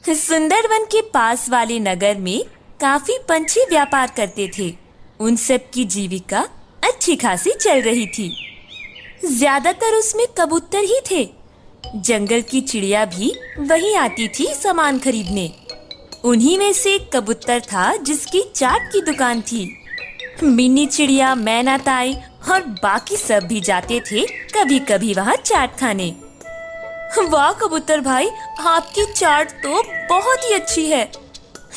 सुंदरवन के पास वाले नगर में काफी पंछी व्यापार करते थे। उन सब की जीविका अच्छी खासी चल रही थी। ज्यादातर उसमें कबूतर ही थे। जंगल की चिड़िया भी वहीं आती थी सामान खरीदने। उन्हीं में से एक कबूतर था जिसकी चाट की दुकान थी। मिनी चिड़िया, मैना ताई और बाकी सब भी जाते थे कभी कभी वहाँ चाट खाने। वाह कबूतर भाई, आपकी चाट तो बहुत ही अच्छी है।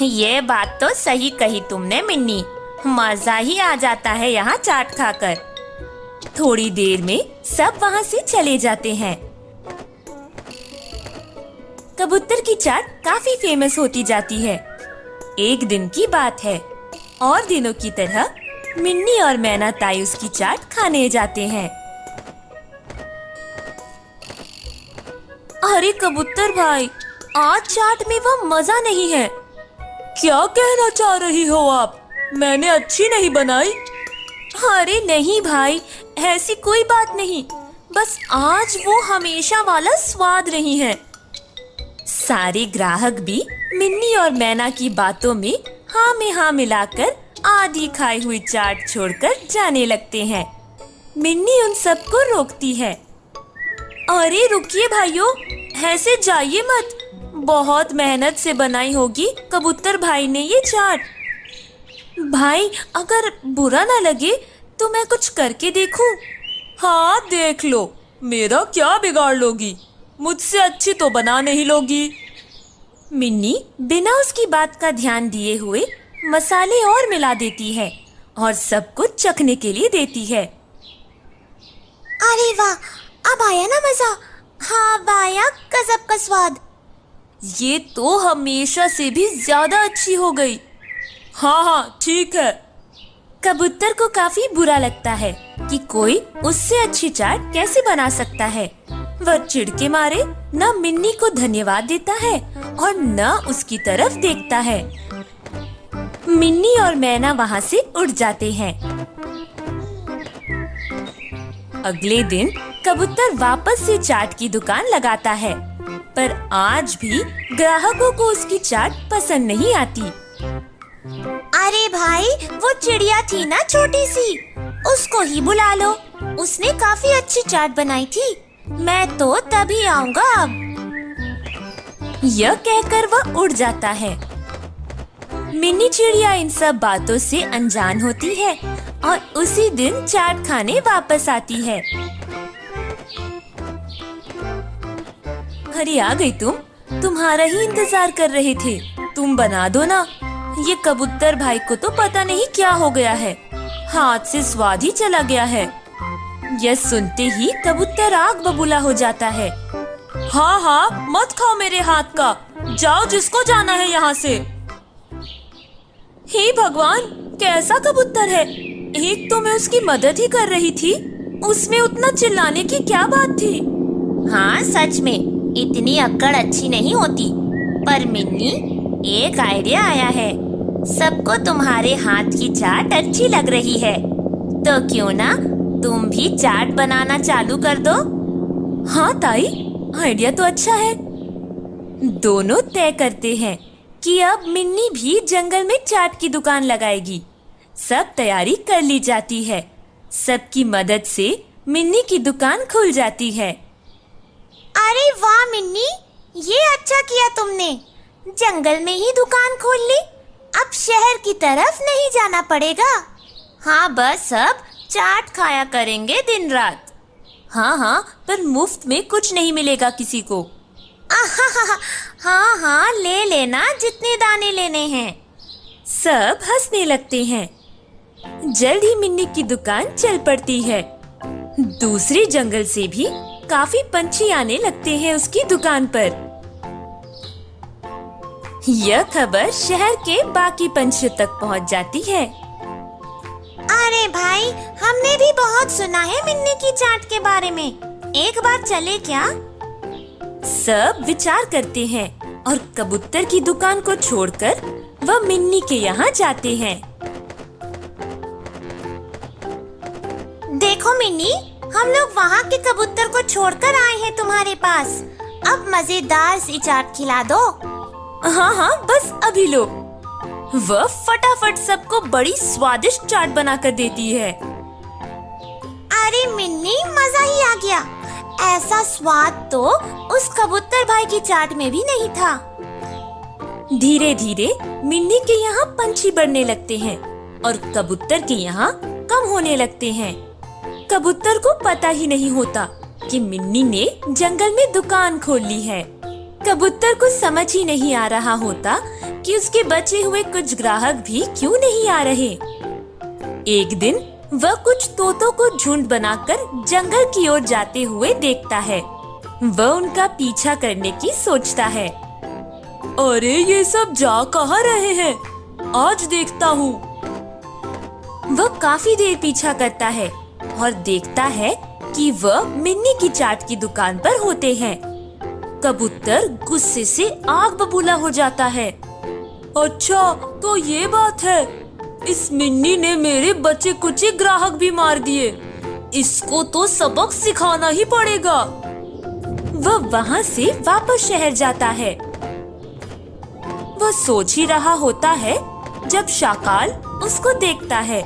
ये बात तो सही कही तुमने मिन्नी, मजा ही आ जाता है यहाँ चाट खाकर। थोड़ी देर में सब वहाँ से चले जाते हैं। कबूतर की चाट काफी फेमस होती जाती है। एक दिन की बात है, और दिनों की तरह मिन्नी और मैना ताई उसकी चाट खाने जाते हैं। अरे कबूतर भाई, आज चाट में वो मजा नहीं है। क्या कहना चाह रही हो आप? मैंने अच्छी नहीं बनाई? अरे नहीं भाई, ऐसी कोई बात नहीं, बस आज वो हमेशा वाला स्वाद नहीं है। सारे ग्राहक भी मिन्नी और मैना की बातों में हाँ में हाँ मिलाकर आधी खाई हुई चाट छोड़कर जाने लगते हैं। मिन्नी उन सबको रोकती है। अरे रुकिए भाइयों, ऐसे जाइए मत। बहुत मेहनत से बनाई होगी कबूतर भाई ने ये चाट। भाई अगर बुरा ना लगे तो मैं कुछ करके देखूं? हाँ देख लो, मेरा क्या बिगाड़ लोगी? मुझसे अच्छी तो बना नहीं लोगी। मिन्नी बिना उसकी बात का ध्यान दिए हुए मसाले और मिला देती है और सब कुछ चखने के लिए देती है। अरे वाह, अब आया ना मजा। हाँ अब आया गजब का स्वाद। ये तो हमेशा से भी ज्यादा अच्छी हो गई। हाँ हाँ ठीक है। कबूतर को काफी बुरा लगता है कि कोई उससे अच्छी चाट कैसे बना सकता है। वह चिढ़ के मारे न मिन्नी को धन्यवाद देता है और न उसकी तरफ देखता है। मिन्नी और मैना वहाँ से उड़ जाते हैं। अगले दिन कबूतर वापस से चाट की दुकान लगाता है, पर आज भी ग्राहकों को उसकी चाट पसंद नहीं आती। अरे भाई, वो चिड़िया थी ना छोटी सी, उसको ही बुला लो। उसने काफी अच्छी चाट बनाई थी। मैं तो तभी आऊंगा अब। यह कहकर वह उड़ जाता है। मिनी चिड़िया इन सब बातों से अनजान होती है और उसी दिन चाट खाने वापस आती है। अरे आ गई तुम, तुम्हारा ही इंतजार कर रहे थे। तुम बना दो ना। ये कबूतर भाई को तो पता नहीं क्या हो गया है, हाथ से स्वाद ही चला गया है। यह सुनते ही कबूतर आग बबूला हो जाता है। हाँ हाँ, मत खाओ मेरे हाथ का, जाओ जिसको जाना है यहाँ से। हे भगवान, कैसा कबूतर है। एक तो मैं उसकी मदद ही कर रही थी, उसमें उतना चिल्लाने की क्या बात थी। हाँ सच में इतनी अक्कड़ अच्छी नहीं होती। पर मिन्नी, एक आइडिया आया है। सबको तुम्हारे हाथ की चाट अच्छी लग रही है, तो क्यों ना तुम भी चाट बनाना चालू कर दो। हाँ ताई, आइडिया तो अच्छा है। दोनों तय करते हैं कि अब मिन्नी भी जंगल में चाट की दुकान लगाएगी। सब तैयारी कर ली जाती है। सबकी मदद से मिन्नी की दुकान खुल जाती है। अरे वाह मिन्नी, ये अच्छा किया तुमने। जंगल में ही दुकान खोल ली। अब शहर की तरफ नहीं जाना पड़ेगा। हाँ बस अब चाट खाया करेंगे दिन रात। हाँ हाँ, पर मुफ्त में कुछ नहीं मिलेगा किसी को। हाँ हाँ, ले लेना जितने दाने लेने हैं। सब हंसने लगते हैं। जल्द ही मिन्नी की दुकान चल पड़ती है। दूसरे जंगल से भी काफी पंछी आने लगते हैं उसकी दुकान पर। यह खबर शहर के बाकी पंछियों तक पहुंच जाती है। अरे भाई, हमने भी बहुत सुना है मिन्नी की चाट के बारे में। एक बार चले क्या? सब विचार करते हैं और कबूतर की दुकान को छोड़कर वह मिन्नी के यहाँ जाते हैं। देखो मिन्नी, हम लोग वहाँ के कबूतर को छोड़कर आए हैं तुम्हारे पास। अब मजेदार सी चाट खिला दो। हाँ हाँ, बस अभी लो। वह फटाफट सबको बड़ी स्वादिष्ट चाट बनाकर देती है। अरे मिन्नी, मजा ही आ गया। ऐसा स्वाद तो उस कबूतर भाई की चाट में भी नहीं था। धीरे धीरे मिन्नी के यहाँ पंछी बढ़ने लगते हैं और कबूतर के यहाँ कम होने लगते हैं। कबूतर को पता ही नहीं होता कि मिन्नी ने जंगल में दुकान खोल ली है। कबूतर को समझ ही नहीं आ रहा होता कि उसके बचे हुए कुछ ग्राहक भी क्यों नहीं आ रहे। एक दिन वह कुछ तोतों को झुंड बनाकर जंगल की ओर जाते हुए देखता है। वह उनका पीछा करने की सोचता है। अरे ये सब जा कहाँ रहे हैं? आज देखता हूँ। वह काफी देर पीछा करता है और देखता है कि वह मिन्नी की चाट की दुकान पर होते हैं। कबूतर गुस्से से आग बबूला हो जाता है। अच्छा, तो ये बात है। इस मिन्नी ने मेरे बचे कुचे ग्राहक भी मार दिए। इसको तो सबक सिखाना ही पड़ेगा। वह वहाँ से वापस शहर जाता है। वह सोच ही रहा होता है जब शाकाल उसको देखता है।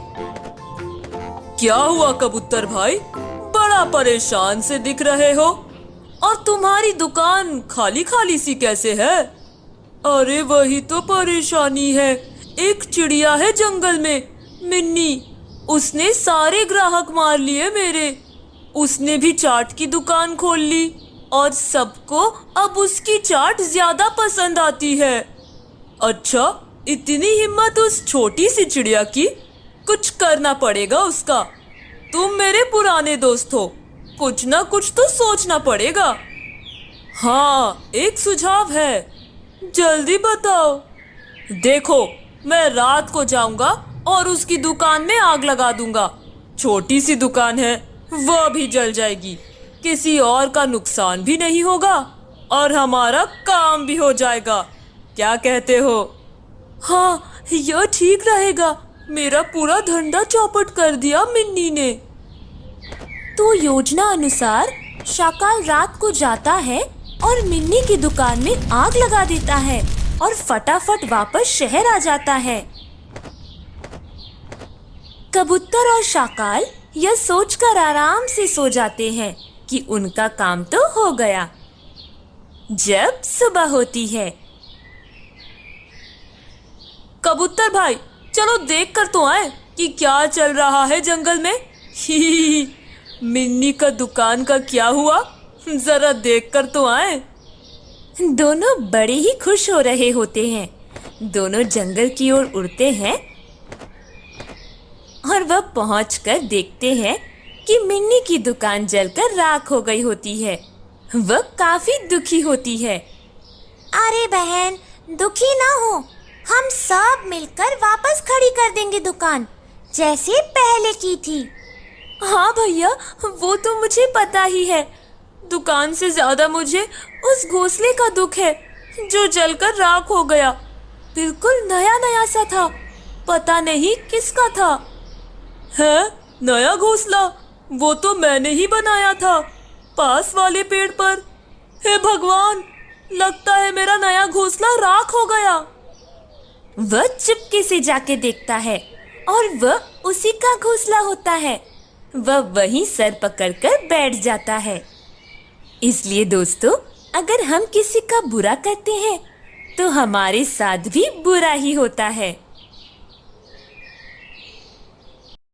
क्या हुआ कबूतर भाई? बड़ा परेशान से दिख रहे हो और तुम्हारी दुकान खाली खाली सी कैसे है? अरे वही तो परेशानी है। एक चिड़िया है जंगल में, मिन्नी। उसने सारे ग्राहक मार लिए मेरे। उसने भी चाट की दुकान खोल ली और सबको अब उसकी चाट ज्यादा पसंद आती है। अच्छा, इतनी हिम्मत उस छोटी सी चिड़िया की? कुछ करना पड़ेगा उसका। तुम मेरे पुराने दोस्त हो, कुछ ना कुछ तो सोचना पड़ेगा। हाँ, एक सुझाव है। जल्दी बताओ। देखो, मैं रात को जाऊंगा और उसकी दुकान में आग लगा दूंगा। छोटी सी दुकान है, वह भी जल जाएगी। किसी और का नुकसान भी नहीं होगा और हमारा काम भी हो जाएगा। क्या कहते हो? हाँ, यह ठीक रहेगा। मेरा पूरा धंधा चौपट कर दिया मिन्नी ने। तो योजना अनुसार शाकाल रात को जाता है और मिन्नी की दुकान में आग लगा देता है और फटाफट वापस शहर आ जाता है। कबूतर और शाकाल यह सोचकर आराम से सो जाते हैं कि उनका काम तो हो गया। जब सुबह होती है, कबूतर भाई, चलो देख कर तो आए कि क्या चल रहा है जंगल में। ही मिन्नी का दुकान का क्या हुआ, जरा देख कर तो आए। दोनों बड़े ही खुश हो रहे होते हैं। दोनों जंगल की ओर उड़ते हैं और वह पहुंचकर देखते हैं कि मिन्नी की दुकान जलकर राख हो गई होती है। वह काफी दुखी होती है। अरे बहन, दुखी ना हो। हम सब मिलकर वापस खड़ी कर देंगे दुकान, जैसे पहले की थी। हाँ भैया, वो तो मुझे पता ही है। दुकान से ज्यादा मुझे उस घोंसले का दुख है जो जलकर राख हो गया। बिल्कुल नया नया सा था, पता नहीं किसका था। है नया घोंसला? वो तो मैंने ही बनाया था, पास वाले पेड़ पर। हे भगवान, लगता है मेरा नया घोंसला राख हो गया। वह चुपके से जाके देखता है और वह उसी का घोंसला होता है। वह वहीं सर पकड़कर बैठ जाता है। इसलिए दोस्तों, अगर हम किसी का बुरा करते हैं तो हमारे साथ भी बुरा ही होता है।